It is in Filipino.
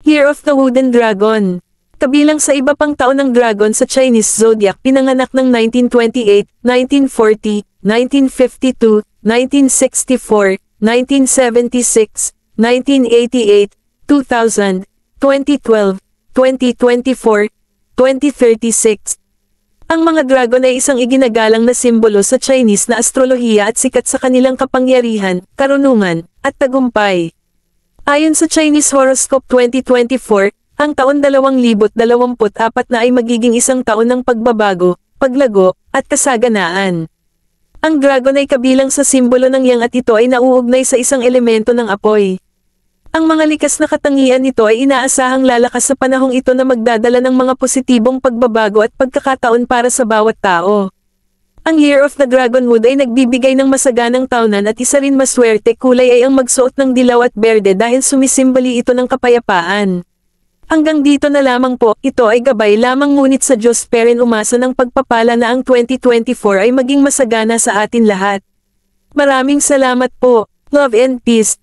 Year of the Wooden Dragon. Kabilang sa iba pang taon ng dragon sa Chinese zodiac, pinanganak ng 1928, 1940, 1952, 1964, 1976, 1988, 2000, 2012, 2024, 2036. Ang mga dragon ay isang iginagalang na simbolo sa Chinese na astrolohiya at sikat sa kanilang kapangyarihan, karunungan, at tagumpay. Ayon sa Chinese Horoscope 2024, ang taon 2024 na ay magiging isang taon ng pagbabago, paglago, at kasaganaan. Ang dragon ay kabilang sa simbolo ng yang at ito ay nauugnay sa isang elemento ng apoy. Ang mga likas na katangian nito ay inaasahang lalakas sa panahong ito na magdadala ng mga positibong pagbabago at pagkakataon para sa bawat tao. Ang Year of the Dragonwood ay nagbibigay ng masaganang taonan at isa rin maswerte kulay ay ang magsuot ng dilaw at berde dahil sumisimboli ito ng kapayapaan. Hanggang dito na lamang po, ito ay gabay lamang ngunit sa Diyos Peren umasa ng pagpapala na ang 2024 ay maging masagana sa atin lahat. Maraming salamat po. Love and peace.